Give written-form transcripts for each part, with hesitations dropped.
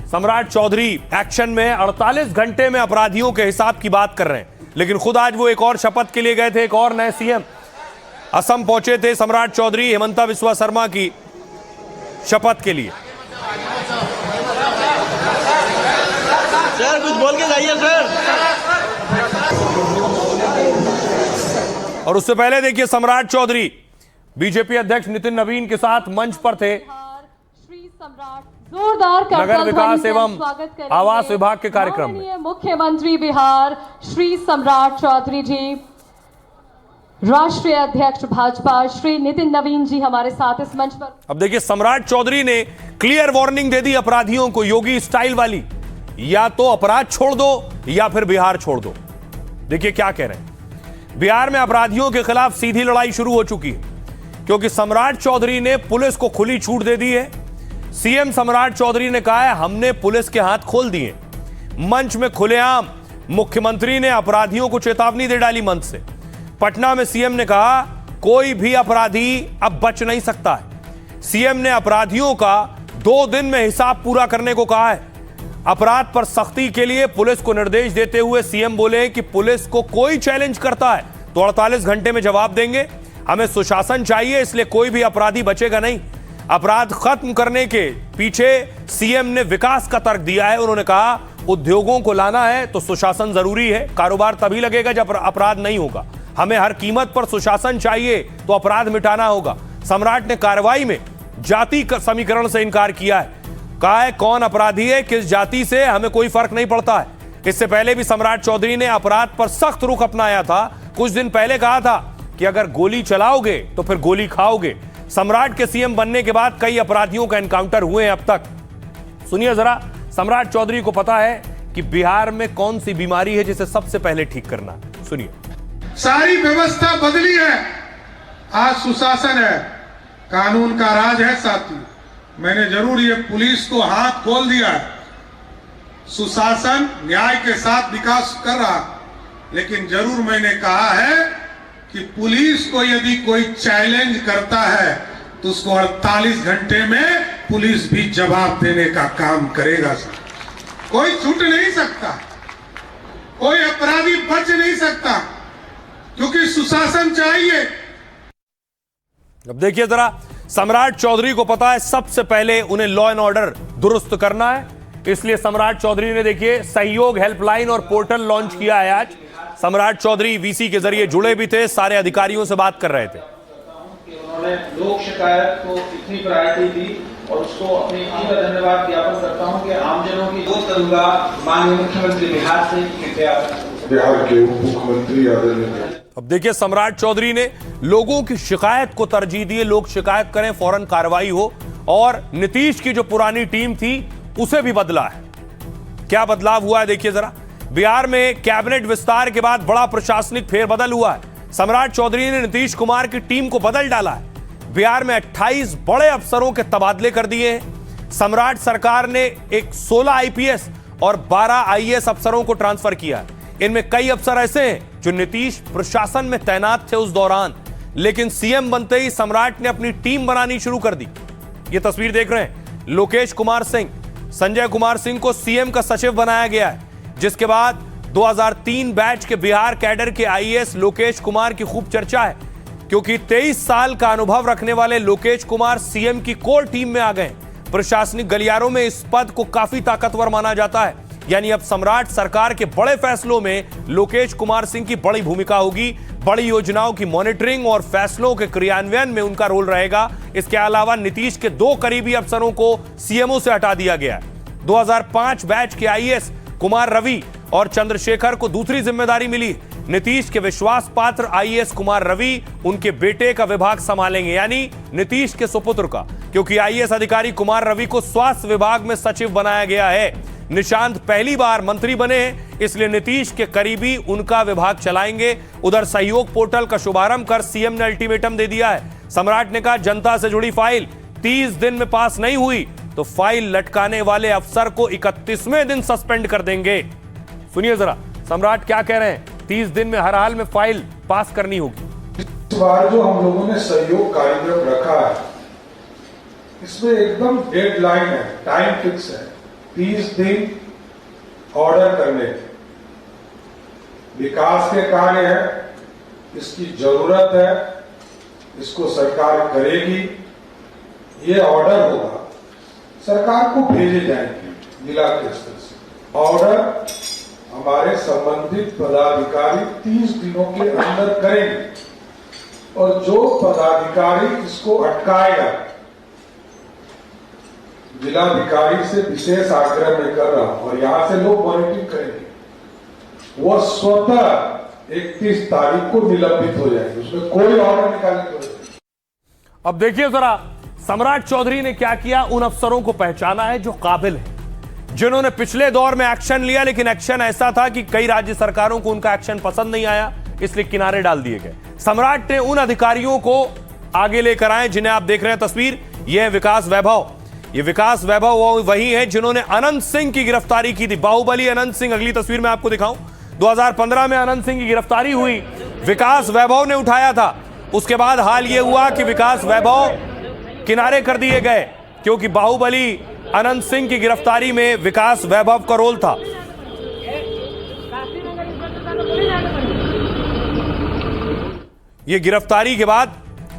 सम्राट चौधरी एक्शन में 48 घंटे में अपराधियों के हिसाब की बात कर रहे हैं, लेकिन खुद आज वो एक और शपथ के लिए गए थे। एक और नए सीएम असम पहुंचे थे सम्राट चौधरी हेमंता बिस्वा शर्मा की शपथ के लिए। सर कुछ बोल के जाइए सर। और उससे पहले देखिए सम्राट चौधरी बीजेपी अध्यक्ष नितिन नवीन के साथ मंच पर थे। जोरदार नगर विकास एवं आवास विभाग के कार्यक्रम में मुख्यमंत्री बिहार श्री सम्राट चौधरी जी, राष्ट्रीय अध्यक्ष भाजपा श्री नितिन नवीन जी हमारे साथ इस मंच पर। अब देखिए सम्राट चौधरी ने क्लियर वार्निंग दे दी अपराधियों को, योगी स्टाइल वाली, या तो अपराध छोड़ दो या फिर बिहार छोड़ दो। देखिए क्या कह रहे हैं। बिहार में अपराधियों के खिलाफ सीधी लड़ाई शुरू हो चुकी है, क्योंकि सम्राट चौधरी ने पुलिस को खुली छूट दे दी है। सीएम सम्राट चौधरी ने कहा है हमने पुलिस के हाथ खोल दिए। मंच में खुलेआम मुख्यमंत्री ने अपराधियों को चेतावनी दे डाली मंच से। पटना में सीएम ने कहा कोई भी अपराधी अब बच नहीं सकता है। सीएम ने अपराधियों का 2 दिन में हिसाब पूरा करने को कहा है। अपराध पर सख्ती के लिए पुलिस को निर्देश देते हुए सीएम बोले कि पुलिस को कोई चैलेंज करता है तो 48 घंटे में जवाब देंगे। हमें सुशासन चाहिए, इसलिए कोई भी अपराधी बचेगा नहीं। अपराध खत्म करने के पीछे सीएम ने विकास का तर्क दिया है। उन्होंने कहा उद्योगों को लाना है तो सुशासन जरूरी है, कारोबार तभी लगेगा जब अपराध नहीं होगा। हमें हर कीमत पर सुशासन चाहिए तो अपराध मिटाना होगा। सम्राट ने कार्रवाई में जाति समीकरण से इनकार किया है। कहा है कौन अपराधी है, किस जाति से, हमें कोई फर्क नहीं पड़ता है। इससे पहले भी सम्राट चौधरी ने अपराध पर सख्त रुख अपनाया था। कुछ दिन पहले कहा था कि अगर गोली चलाओगे तो फिर गोली खाओगे। सम्राट के सीएम बनने के बाद कई अपराधियों का एनकाउंटर हुए हैं अब तक। सुनिए जरा, सम्राट चौधरी को पता है कि बिहार में कौन सी बीमारी है जिसे सबसे पहले ठीक करना है। सुनिए। सारी व्यवस्था बदली है, आज सुशासन है, कानून का राज है। साथी मैंने जरूर ये पुलिस को हाथ खोल दिया है। सुशासन न्याय के साथ विकास कर रहा, लेकिन जरूर मैंने कहा है कि पुलिस को यदि कोई चैलेंज करता है तो उसको 48 घंटे में पुलिस भी जवाब देने का काम करेगा। सर कोई छूट नहीं सकता, कोई अपराधी बच नहीं सकता, क्योंकि सुशासन चाहिए। अब देखिए जरा, सम्राट चौधरी को पता है सबसे पहले उन्हें लॉ एंड ऑर्डर दुरुस्त करना है, इसलिए सम्राट चौधरी ने देखिए सहयोग हेल्पलाइन और पोर्टल लॉन्च किया है आज। सम्राट चौधरी वीसी के जरिए जुड़े भी थे, सारे अधिकारियों से बात कर रहे थे। उन्होंने लोक शिकायत को इतनी प्रायोरिटी दी और उसको अपनी टीम का धन्यवाद ज्ञापन करता हूं कि आमजनों की वो करूंगा। माननीय मुख्यमंत्री बिहार से बिहार के उप मुख्यमंत्री आदरणीय। अब देखिए सम्राट चौधरी ने लोगों की शिकायत को तरजीह दी। लोग शिकायत करें, फौरन कार्रवाई हो। और नीतीश की जो पुरानी टीम थी उसे भी बदला है। क्या बदलाव हुआ है देखिए जरा। बिहार में कैबिनेट विस्तार के बाद बड़ा प्रशासनिक फेरबदल हुआ है। सम्राट चौधरी ने नीतीश कुमार की टीम को बदल डाला है। बिहार में 28 बड़े अफसरों के तबादले कर दिए हैं। सम्राट सरकार ने 16 आईपीएस और 12 आईएएस अफसरों को ट्रांसफर किया है। इनमें कई अफसर ऐसे हैं जो नीतीश प्रशासन में तैनात थे उस दौरान, लेकिन सीएम बनते ही सम्राट ने अपनी टीम बनानी शुरू कर दी। ये तस्वीर देख रहे हैं, लोकेश कुमार सिंह, संजय कुमार सिंह को सीएम का सचिव बनाया गया है, जिसके बाद 2003 बैच के बिहार कैडर के आईएएस लोकेश कुमार की खूब चर्चा है, क्योंकि 23 साल का अनुभव रखने वाले लोकेश कुमार सीएम की कोर टीम में आ गए। प्रशासनिक गलियारों में इस पद को काफी ताकतवर माना जाता है। यानी अब सम्राट सरकार के बड़े फैसलों में लोकेश कुमार सिंह की बड़ी भूमिका होगी। बड़ी योजनाओं की मॉनिटरिंग और फैसलों के क्रियान्वयन में उनका रोल रहेगा। इसके अलावा नीतीश के 2 करीबी अफसरों को सीएमओ से हटा दिया गया है। 2005 बैच के आईएएस कुमार रवि और चंद्रशेखर को दूसरी जिम्मेदारी मिली। नीतीश के विश्वास पात्र आईएएस कुमार रवि उनके बेटे का विभाग संभालेंगे, यानी नीतीश के सुपुत्र का, क्योंकि आईएएस अधिकारी कुमार रवि को स्वास्थ्य विभाग में सचिव बनाया गया है। निशांत पहली बार मंत्री बने हैं, इसलिए नीतीश के करीबी उनका विभाग चलाएंगे। उधर सहयोग पोर्टल का शुभारंभ कर सीएम ने अल्टीमेटम दे दिया है। सम्राट ने कहा जनता से जुड़ी फाइल 30 दिन में पास नहीं हुई तो फाइल लटकाने वाले अफसर को 31वें दिन सस्पेंड कर देंगे। सुनिए जरा सम्राट क्या कह रहे हैं। 30 दिन में हर हाल में फाइल पास करनी होगी। इस बार जो हम लोगों ने सहयोग कार्यक्रम रखा है, इसमें एकदम डेडलाइन है, टाइम फिक्स है। 30 दिन ऑर्डर करने थे। विकास के कार्य है, इसकी जरूरत है, इसको सरकार करेगी। ये ऑर्डर होगा, सरकार को भेजे जाएंगे जिला के स्तर से। ऑर्डर हमारे संबंधित पदाधिकारी 30 दिनों के अंदर करेंगे और जो पदाधिकारी इसको अटकाएगा, जिलाधिकारी से विशेष आग्रह में कर रहा हूं और यहां से लोग मॉनिटरिंग करेंगे, वो स्वतः 31 तारीख को निलंबित हो जाएंगे, उसमें कोई ऑर्डर निकालने की जरूरत नहीं। अब देखिए जरा सम्राट चौधरी ने क्या किया। उन अफसरों को पहचाना है जो काबिल है, जिन्होंने पिछले दौर में एक्शन लिया, लेकिन एक्शन ऐसा था कि कई राज्य सरकारों को उनका एक्शन पसंद नहीं आया, इसलिए किनारे डाल दिए गए। सम्राट ने उन अधिकारियों को आगे लेकर आए जिन्हें आप देख रहे हैं तस्वीर। यह है विकास वैभव। ये विकास वैभव वही है जिन्होंने अनंत सिंह की गिरफ्तारी की थी। बाहुबली अनंत सिंह, अगली तस्वीर में आपको दिखाऊं। 2015 में अनंत सिंह की गिरफ्तारी हुई, विकास वैभव ने उठाया था। उसके बाद हाल यह हुआ कि विकास वैभव किनारे कर दिए गए, क्योंकि बाहुबली अनंत सिंह की गिरफ्तारी में विकास वैभव का रोल था। यह गिरफ्तारी के बाद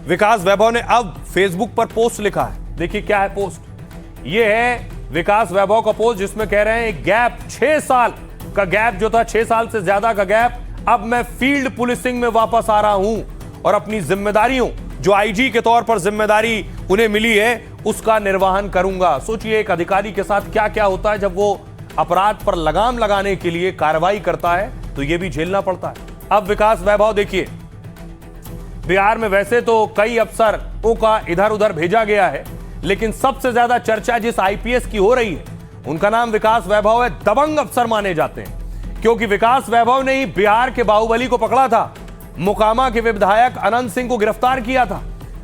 विकास वैभव ने अब फेसबुक पर पोस्ट लिखा है। देखिए क्या है पोस्ट। यह है विकास वैभव का पोस्ट, जिसमें कह रहे हैं गैप 6 साल का गैप जो था, 6 साल से ज्यादा का गैप, अब मैं फील्ड पुलिसिंग में वापस आ रहा हूं और अपनी जिम्मेदारियों, जो आईजी के तौर पर जिम्मेदारी उन्हें मिली है, उसका निर्वहन करूंगा। सोचिए एक अधिकारी के साथ क्या क्या होता है जब वो अपराध पर लगाम लगाने के लिए कार्रवाई करता है, तो यह भी झेलना पड़ता है। अब विकास वैभव देखिए, बिहार में वैसे तो कई अफसरों का इधर उधर भेजा गया है, लेकिन सबसे ज्यादा चर्चा जिस आईपीएस की हो रही है, उनका नाम विकास वैभव है। दबंग अफसर माने जाते हैं, क्योंकि विकास वैभव ने ही बिहार के बाहुबली को पकड़ा था, मोकामा के विधायक अनंत सिंह को गिरफ्तार किया था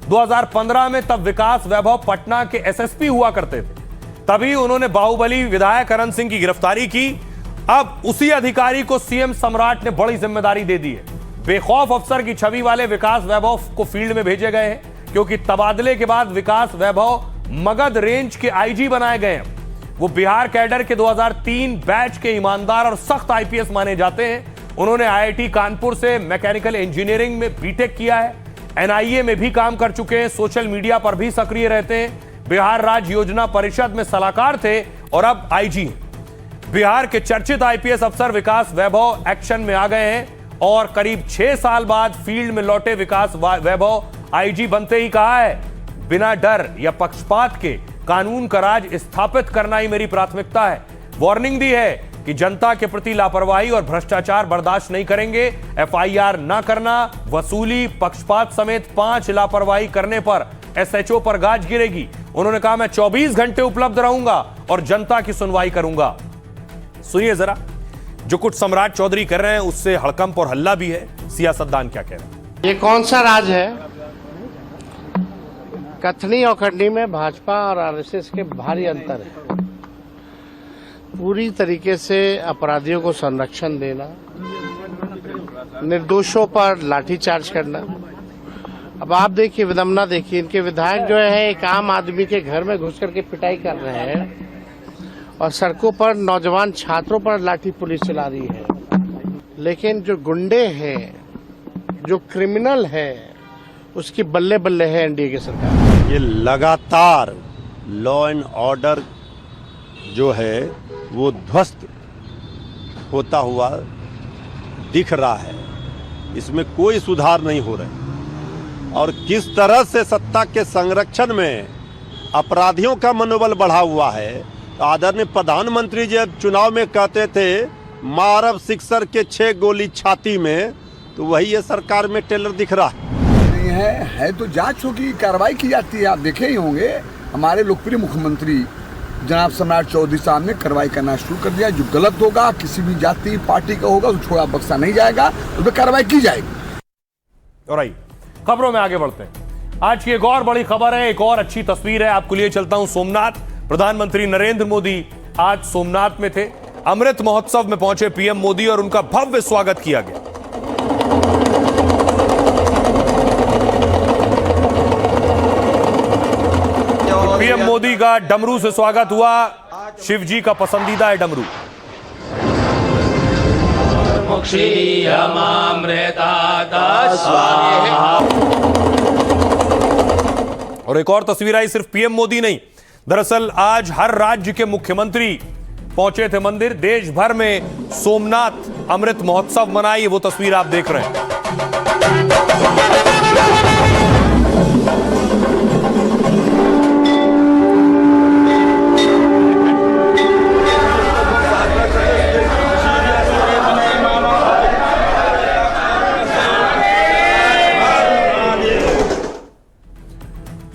2015 में। तब विकास वैभव पटना के एसएसपी हुआ करते थे, तभी उन्होंने बाहुबली विधायक अनंत सिंह की गिरफ्तारी की। अब उसी अधिकारी को सीएम सम्राट ने बड़ी जिम्मेदारी दे दी है। बेखौफ अफसर की छवि वाले विकास वैभव को फील्ड में भेजे गए हैं, क्योंकि तबादले के बाद विकास वैभव मगध रेंज के आईजी बनाए गए हैं। वो बिहार कैडर के 2003 बैच के ईमानदार और सख्त आईपीएस माने जाते हैं। उन्होंने आईआईटी कानपुर से मैकेनिकल इंजीनियरिंग में बीटेक किया है, एनआईए में भी काम कर चुके हैं, सोशल मीडिया पर भी सक्रिय रहते हैं, बिहार राज्य योजना परिषद में सलाहकार थे और अब आईजी हैं। बिहार के चर्चित आईपीएस अफसर विकास वैभव एक्शन में आ गए हैं और करीब 6 साल बाद फील्ड में लौटे विकास वैभव आईजी बनते ही कहा है, बिना डर या पक्षपात के कानून का राज स्थापित करना ही मेरी प्राथमिकता है। वार्निंग दी है कि जनता के प्रति लापरवाही और भ्रष्टाचार बर्दाश्त नहीं करेंगे। एफआईआर न करना, वसूली, पक्षपात समेत 5 लापरवाही करने पर एसएचओ पर गाज गिरेगी। उन्होंने कहा, मैं 24 घंटे उपलब्ध रहूंगा और जनता की सुनवाई करूंगा। सुनिए जरा, जो कुछ सम्राट चौधरी कर रहे हैं उससे हड़कंप और हल्ला भी है। सियासतदान क्या कह रहे हैं? ये कौन सा राज है? कथनी और खंडी में भाजपा और आरएसएस के भारी अंतर है। पूरी तरीके से अपराधियों को संरक्षण देना, निर्दोषों पर लाठीचार्ज करना। अब आप देखिए, विडंबना देखिए, इनके विधायक जो है एक आम आदमी के घर में घुस करके पिटाई कर रहे हैं और सड़कों पर नौजवान छात्रों पर लाठी पुलिस चला रही है। लेकिन जो गुंडे हैं, जो क्रिमिनल है, उसकी बल्ले बल्ले है एनडीए की सरकार। ये लगातार लॉ एंड ऑर्डर जो है वो ध्वस्त होता हुआ दिख रहा है, इसमें कोई सुधार नहीं हो रहा है। और किस तरह से सत्ता के संरक्षण में अपराधियों का मनोबल बढ़ा हुआ है। आदरणीय प्रधानमंत्री जी चुनाव में कहते थे मारब सिक्सर के 6 गोली छाती में, तो वही ये सरकार में टेलर दिख रहा है तो जांच होगी, कार्रवाई की जाती है। आप देखे ही होंगे हमारे लोकप्रिय मुख्यमंत्री जनाब सम्राट चौधरी साहब ने कार्रवाई करना शुरू कर दिया। जो गलत होगा, किसी भी जाति पार्टी का होगा, उसको छोड़ा बख्शा नहीं जाएगा, उस पर कार्रवाई की जाएगी। और आई खबरों में आगे बढ़ते हैं। आज की एक और बड़ी खबर है, एक और अच्छी तस्वीर है, आपको लिए चलता हूं सोमनाथ। प्रधानमंत्री नरेंद्र मोदी आज सोमनाथ में थे। अमृत महोत्सव में पहुंचे पीएम मोदी और उनका भव्य स्वागत किया गया। पीएम मोदी का डमरू से स्वागत हुआ। शिव जी का पसंदीदा है डमरू। और एक और तस्वीर आई, सिर्फ पीएम मोदी नहीं, दरअसल आज हर राज्य के मुख्यमंत्री पहुंचे थे मंदिर। देश भर में सोमनाथ अमृत महोत्सव मनाई, वो तस्वीर आप देख रहे हैं।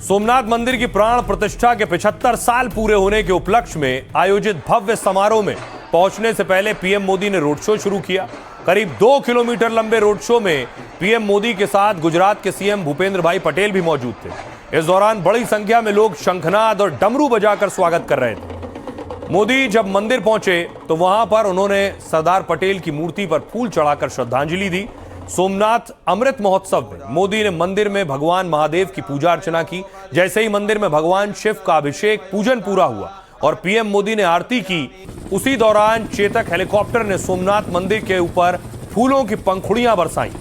सोमनाथ मंदिर की प्राण प्रतिष्ठा के 75 साल पूरे होने के उपलक्ष्य में आयोजित भव्य समारोह में पहुंचने से पहले पीएम मोदी ने रोड शो शुरू किया। करीब 2 किलोमीटर लंबे रोड शो में पीएम मोदी के साथ गुजरात के सीएम भूपेंद्र भाई पटेल भी मौजूद थे। इस दौरान बड़ी संख्या में लोग शंखनाद और डमरू बजाकर स्वागत कर रहे थे। मोदी जब मंदिर पहुंचे तो वहां पर उन्होंने सरदार पटेल की मूर्ति पर फूल चढ़ाकर श्रद्धांजलि दी। सोमनाथ अमृत महोत्सव में मोदी ने मंदिर में भगवान महादेव की पूजा अर्चना की। जैसे ही मंदिर में भगवान शिव का अभिषेक पूजन पूरा हुआ और पीएम मोदी ने आरती की, उसी दौरान चेतक हेलीकॉप्टर ने सोमनाथ मंदिर के ऊपर फूलों की पंखुड़ियां बरसाई।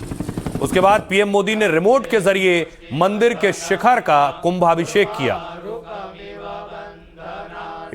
उसके बाद पीएम मोदी ने रिमोट के जरिए मंदिर के शिखर का कुंभाभिषेक किया।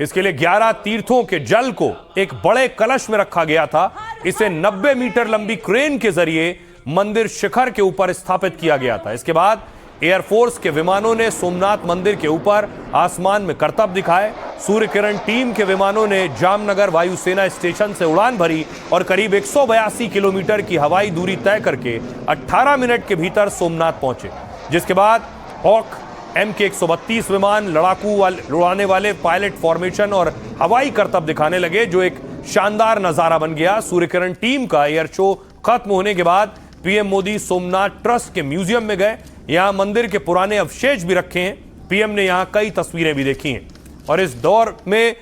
इसके लिए 11 तीर्थों के जल को एक बड़े कलश में रखा गया था। इसे 90 मीटर लंबी क्रेन के जरिए मंदिर शिखर के ऊपर स्थापित किया गया था। इसके बाद एयरफोर्स के विमानों ने सोमनाथ मंदिर के ऊपर आसमान में करतब दिखाए। सूर्य किरण टीम के विमानों ने जामनगर वायुसेना स्टेशन से उड़ान भरी और करीब 182 किलोमीटर की हवाई दूरी तय करके 18 मिनट के भीतर सोमनाथ पहुंचे। जिसके बाद हॉक MK-132 विमान लड़ाकू उड़ाने वाले पायलट फॉर्मेशन और हवाई करतब दिखाने लगे, जो एक शानदार नजारा बन गया। सूर्य किरण टीम का एयर शो खत्म होने के बाद पीएम मोदी सोमनाथ ट्रस्ट के म्यूजियम में गए। यहां मंदिर के पुराने अवशेष भी रखे हैं। पीएम ने यहां कई तस्वीरें भी देखी हैं। और इस दौर में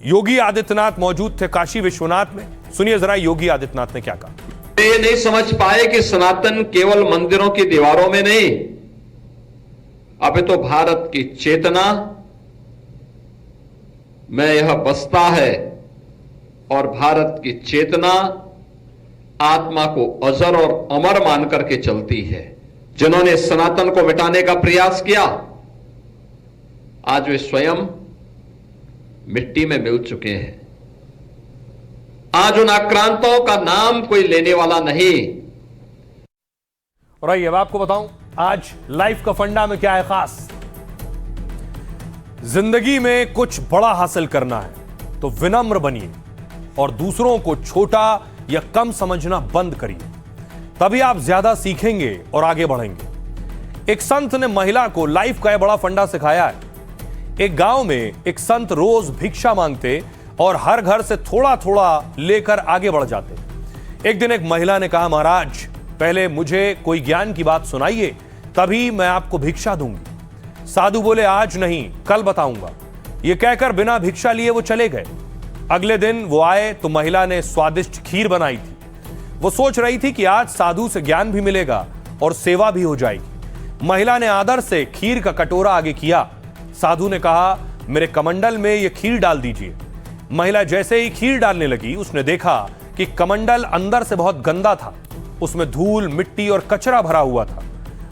योगी आदित्यनाथ मौजूद थे काशी विश्वनाथ में। सुनिए जरा योगी आदित्यनाथ ने क्या कहा। ये नहीं समझ पाए कि सनातन केवल मंदिरों की दीवारों में नहीं, अभी तो भारत की चेतना में यह बसता है और भारत की चेतना आत्मा को अजर और अमर मान करके चलती है। जिन्होंने सनातन को मिटाने का प्रयास किया, आज वे स्वयं मिट्टी में मिल चुके हैं। आज उन आक्रांतों का नाम कोई लेने वाला नहीं। और आइए अब आपको बताऊं आज लाइफ का फंडा में क्या है खास। जिंदगी में कुछ बड़ा हासिल करना है तो विनम्र बनिए और दूसरों को छोटा या कम समझना बंद करिए, तभी आप ज्यादा सीखेंगे और आगे बढ़ेंगे। एक संत ने महिला को लाइफ का यह बड़ा फंडा सिखाया है। एक गांव में एक संत रोज भिक्षा मांगते और हर घर से थोड़ा थोड़ा लेकर आगे बढ़ जाते। एक दिन एक महिला ने कहा, महाराज पहले मुझे कोई ज्ञान की बात सुनाइए, तभी मैं आपको भिक्षा दूंगी। साधु बोले, आज नहीं कल बताऊंगा। यह कहकर बिना भिक्षा लिए वो चले गए। अगले दिन वो आए तो महिला ने स्वादिष्ट खीर बनाई थी। वो सोच रही थी कि आज साधु से ज्ञान भी मिलेगा और सेवा भी हो जाएगी। महिला ने आदर से खीर का कटोरा आगे किया। साधु ने कहा, मेरे कमंडल में ये खीर डाल दीजिए। महिला जैसे ही खीर डालने लगी, उसने देखा कि कमंडल अंदर से बहुत गंदा था। उसमें धूल, मिट्टी और कचरा भरा हुआ था।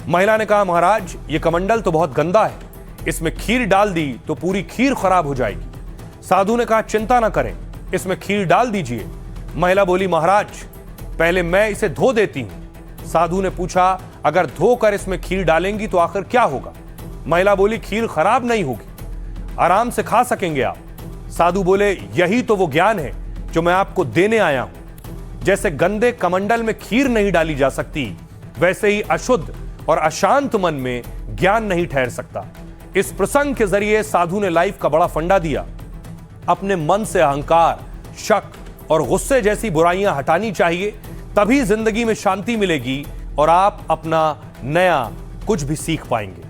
महिला ने कहा, महाराज ये कमंडल तो बहुत गंदा है, इसमें खीर डाल दी तो पूरी खीर खराब हो जाएगी। साधु ने कहा, चिंता ना करें, इसमें खीर डाल दीजिए। महिला बोली, महाराज पहले मैं इसे धो देती हूं। साधु ने पूछा, अगर धोकर इसमें खीर डालेंगी तो आखिर क्या होगा? महिला बोली, खीर खराब नहीं होगी, आराम से खा सकेंगे आप। साधु बोले, यही तो वो ज्ञान है जो मैं आपको देने आया हूं। जैसे गंदे कमंडल में खीर नहीं डाली जा सकती, वैसे ही अशुद्ध और अशांत मन में ज्ञान नहीं ठहर सकता। इस प्रसंग के जरिए साधु ने लाइफ का बड़ा फंडा दिया। अपने मन से अहंकार, शक और गुस्से जैसी बुराइयां हटानी चाहिए, तभी जिंदगी में शांति मिलेगी और आप अपना नया कुछ भी सीख पाएंगे।